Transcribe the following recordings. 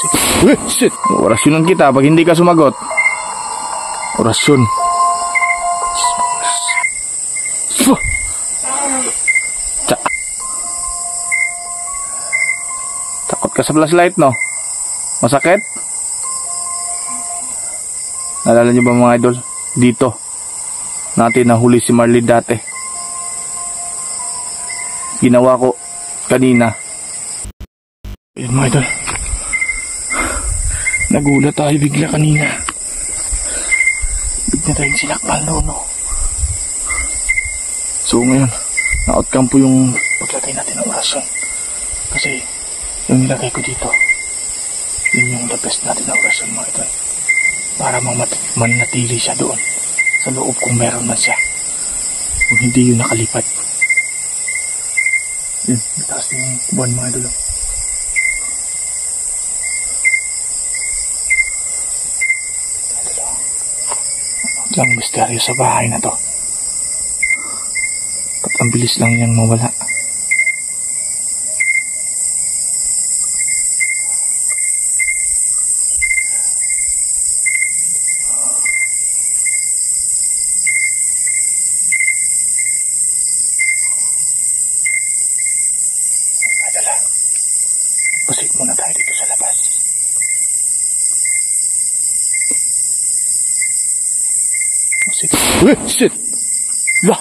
Shit! Orasyonan kita pag hindi ka sumagot. Orasyon. Takot ka sa flashlight, no? Masakit? Naalala niyo ba mga idol? Dito natin nahuli si Marley dati. Ginawa ko kanina. Ayun mga idol, nagulat tayo bigla kanina. Bigla tayong sinakmal doon, no? So ngayon, na-outcome po yung paglagay natin ng orasyon. Kasi yung nilagay ko dito, yun yung the best natin na orasyon mga idol. Para manatili siya doon sa loob kung meron man siya. Kung hindi yun nakalipat. Yun, mataas yung buwan mga idol. Ang misteryo sa bahay na to. At ang bilis lang niyang mawala. Madala, pasit muna tayo dito sa labas. Shit! Lah!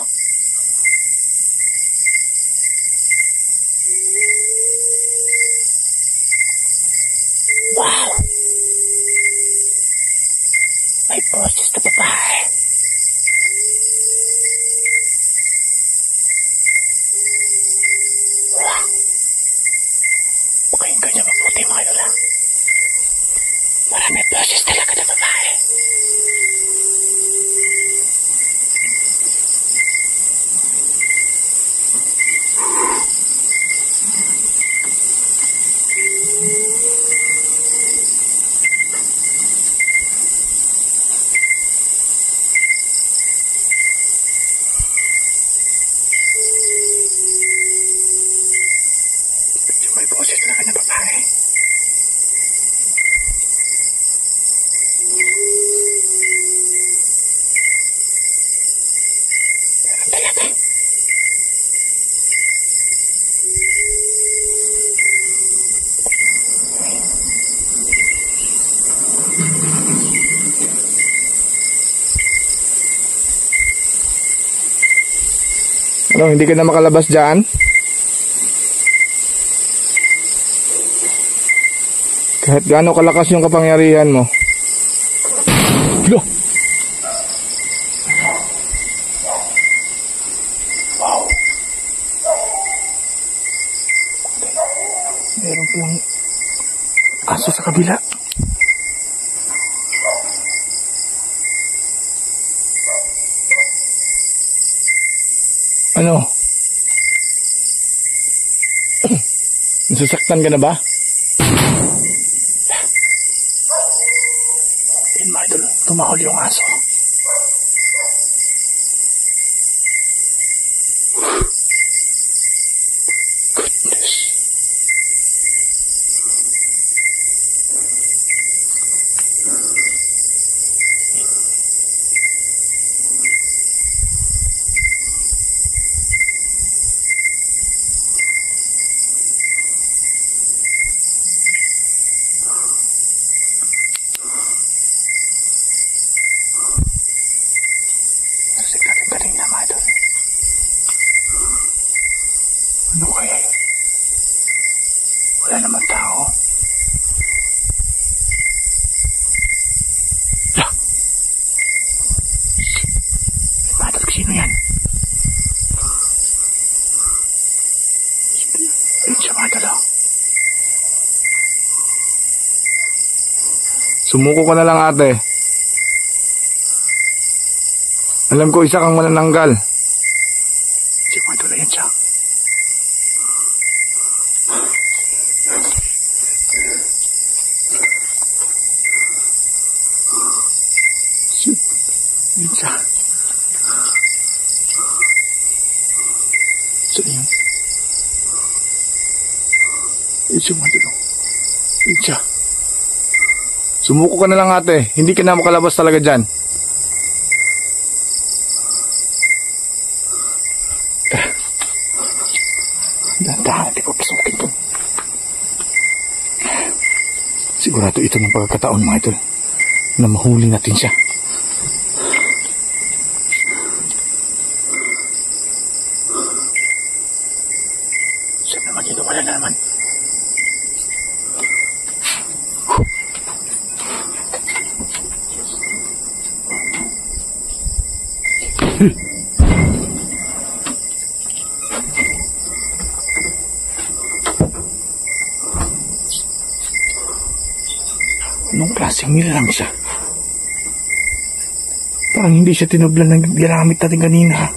Wow! May boses na babae. Wow! Pakinggan niyo mabuti mga idol. Marami boses talaga na babae. May boses talaga na babae. Meron talaga. Ano, hindi ka na makalabas dyan? Kahit gaano kalakas yung kapangyarihan mo. Loh! Wow! Meron pang aso sa kabila. Ano? Nasasaktan ka na ba? Yun mga idol, tumahol yung aso. Goodness. Narinig natin kanina mga idol. Ano kaya yun? Wala naman tao. Lah! May mga idol, sino yan? Ayun siya mga idol. Sumuko ka na lang ate. Alam ko isa kang manananggal. Siya mga idol, ayan siya. Shoot. Ayan siya. So ayan. Ayan siya mga idol. Ayan siya. Sumuko ka na lang ate. Hindi ka na makalabas talaga dyan. Dahan-dahan natin papasukin to. Sigurado ito ng pagkakataon mga idol na mahuli natin siya. Saan naman dito? Wala na naman. Anong klaseng nilalang siya? Parang hindi siya tinublan ng ginamit natin kanina.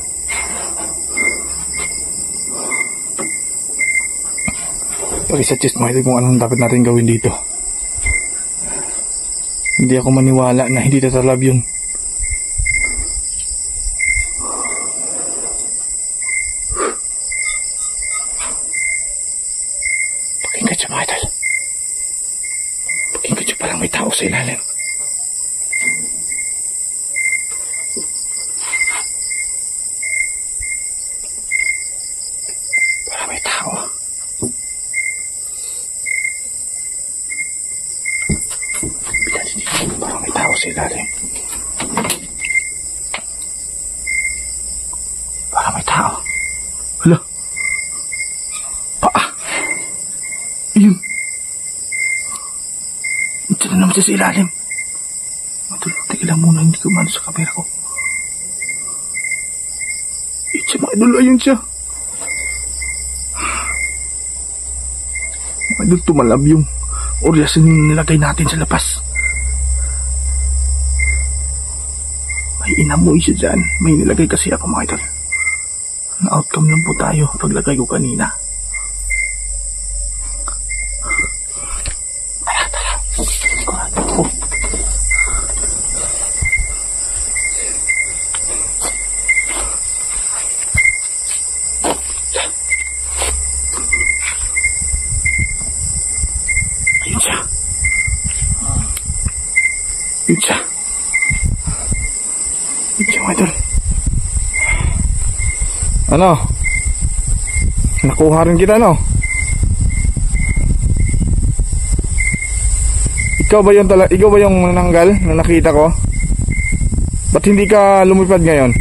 Pag-suggest mo ito kung anong dapat natin gawin dito. Hindi ako maniwala na hindi tatalab yun. Pakinggan siya mga idol. Pakinggan siya, parang may tao sa ilalim. Parang may tao. Parang may tao sa ilalim. Parang may tao. Hala. Paa. Ayun. Ito na naman siya sa ilalim. Teka lang muna, hindi ko mano sa kamera ko. Ito mga idol, ayun siya. Mga idol, tumalab yung oras na nilagay natin sa labas. May inamoy siya dyan. May nilagay kasi ako mga idol. Na-outcome lang po tayo paglagay ko kanina. Tara. Sigurado ko. Ayun siya. Ayun siya. Mga idol. Ano? Nakuha rin kita, no? Ikaw ba yung nananggal na nakita ko? Ba't hindi ka lumipad ngayon?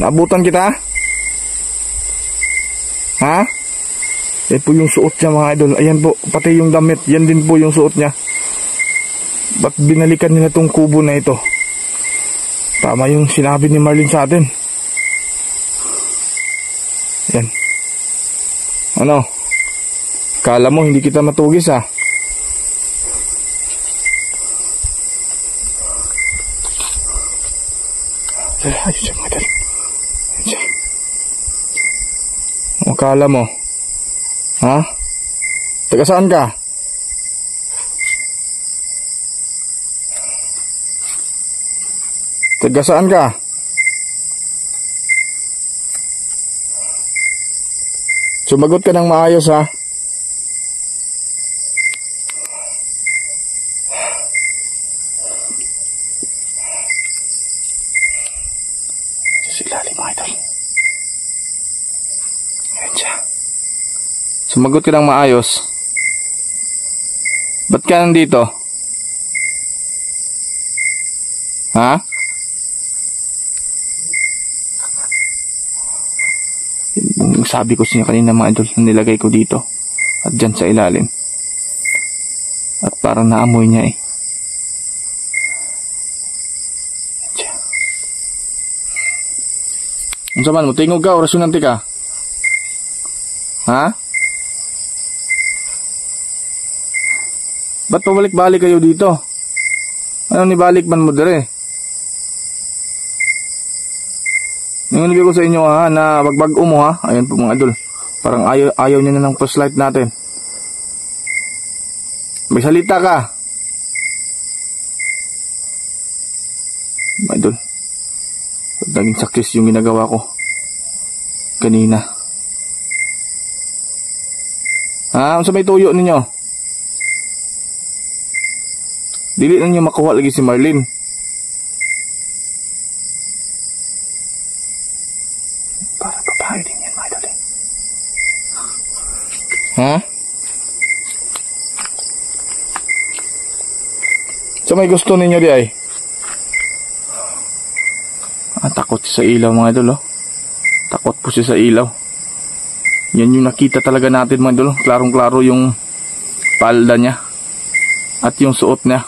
Naabutan kita? Ha? Eh po yung suot niya mga idol. Ayan po, pati yung damit. Yan din po yung suot niya. Ba't binalikan nila tong kubo na ito? Tama yung sinabi ni Marlene sa atin. Yan. Ano? Kala mo hindi kita matugis ha? Ayun siya mga idol. Ayun siya. Kala mo? Ha? Taga saan ka? Taga saan ka? Sumagot ka ng maayos ha. Sa ilalim mga idol. Ayan siya. Sumagot ka ng maayos. Ba't ka nandito? Ha? Sabi ko sa inyo kanina mga idol, nilagay ko dito at dyan sa ilalim at parang naamoy niya eh. Ang saman mo, tingog ka, orasyon nanti ka. Ha? Ba't pabalik-balik kayo dito? Ano nibalik man mo dire? Nanginigay ko sa inyo ha, na bagbag mo ha. Ayan po mga idol. Parang ayaw niya na ng flashlight natin. May salita ka. Mga idol. Naging sakis yung ginagawa ko kanina. Ha? Ano sa may tuyo ninyo? Dili na niyo makuha lagi si Marlene. Para babae din yan, mga idol eh. Ha? So may gusto ninyo di ay? Takot siya sa ilaw, mga idol oh. Takot po siya sa ilaw. Yan yung nakita talaga natin, mga idol. Klarong-klaro yung palda niya at yung suot niya.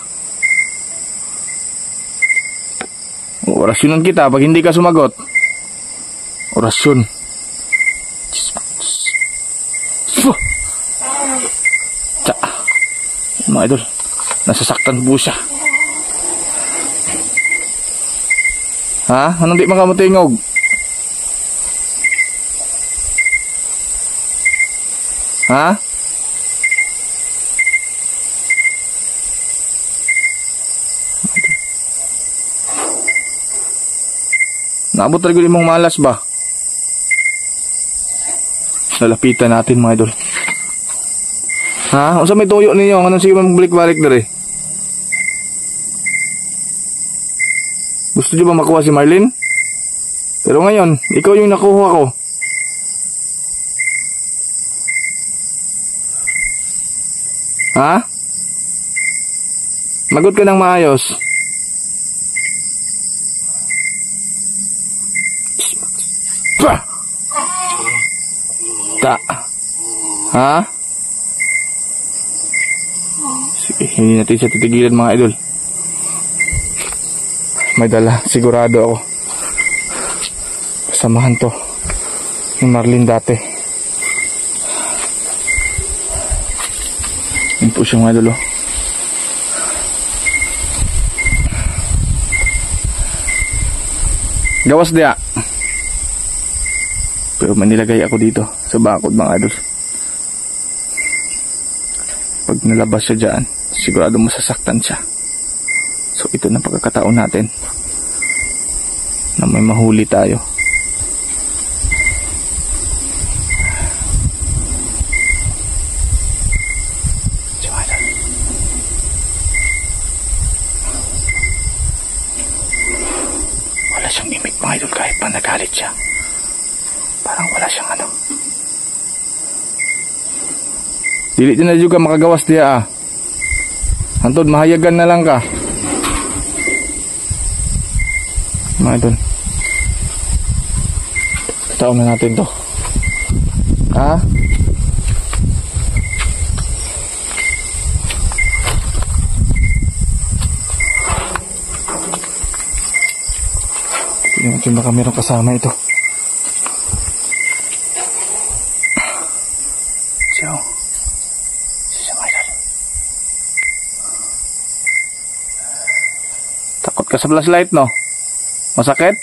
Orasyonan kita pag hindi ka sumagot. Orasyon. Mga idol, nasasaktan po siya. Ha? Anong di makamutingog? Ha? Naabot talaga yung mong malas ba? Lalapitan natin, mga idol. Ha? Kung saan may tuyo ninyo? Anong sige magbalik-balik dari? Gusto nyo ba makuha si Marlene? Pero ngayon, ikaw yung nakuha ko. Ha? Magot ka ng maayos. Ta. Ha? Sige, hindi natin siya titigilan, mga idol. May dala, sigurado ako. Kasamahan to ni Marlene dati. Yun po siya, mga idol. Gawas dia. Pero manilagay ako dito sa bakod, mga idol. Pag nalabas siya dyan, sigurado masasaktan siya. So ito na pagkakataon natin na may mahuli tayo. Wala siyang imik, mga idol, kahit pa nagalit siya. Parang wala siyang ano. Dili din na juga makagawas diya ah. Hantod, mahayagan na lang ka. Mga idol, kataon na natin to. Ha? Tingnan natin baka mayroong kasama ito. Siya, mga idol. Takot ka sa flashlight, no? Masakit?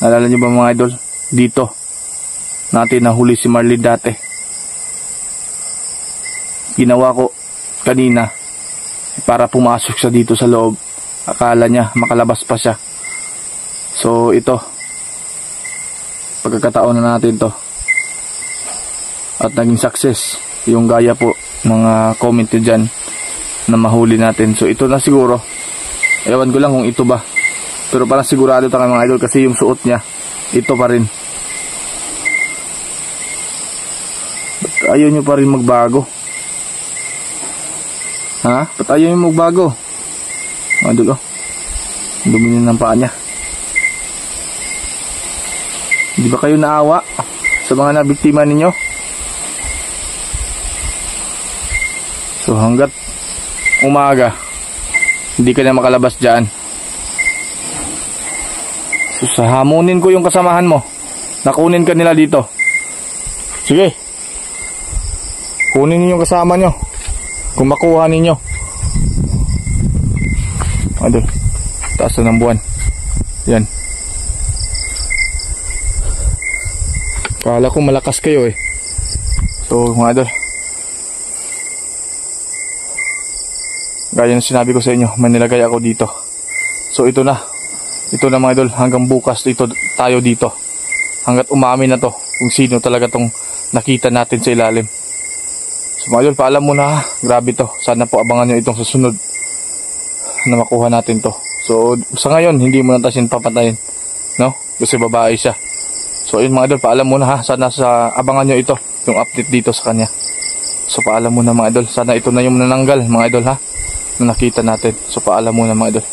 Naalala niyo ba, mga idol? Dito natin nahuli si Marlene dati. Ginawa ko kanina para pumasok siya dito sa loob. Akala niya makalabas pa siya. So ito, pagkakataon na natin to. At naging success yung gaya po mga comment nyo dyan na mahuli natin. So ito na siguro. Ewan ko lang kung ito ba. Pero parang sigurado tayo, mga idol, kasi yung suot niya ito pa rin. Ba't ayaw nyo pa rin magbago? Ha? Ba't ayaw nyo magbago? Mga idol, oh, dumi ng paa niya. Hindi ba kayo naawa sa mga nabiktima ninyo? So hanggat umaga hindi ka na makalabas dyan. So hamunin ko yung kasamahan mo. Nakunin ka nila dito. Sige, kunin niyo yung kasama nyo kung makuha ninyo. Adol, taas na ng buwan. Yan. Kala ko malakas kayo eh. So mga idol, gaya ng sinabi ko sa inyo, may nilagay ako dito. So ito na mga idol, hanggang bukas ito tayo dito. Hanggat umamin na to kung sino talaga tong nakita natin sa ilalim. So mga idol, paalam muna ha. Grabe to. Sana po abangan nyo itong susunod na makuha natin to. So sa ngayon, hindi mo natin papatayin, no? Kasi babae siya. So yun mga idol, paalam muna ha. Sana abangan nyo ito, yung update dito sa kanya. So paalam muna mga idol. Sana ito na yung nananggal mga idol ha, na nakita natin. So paalam muna mga idol.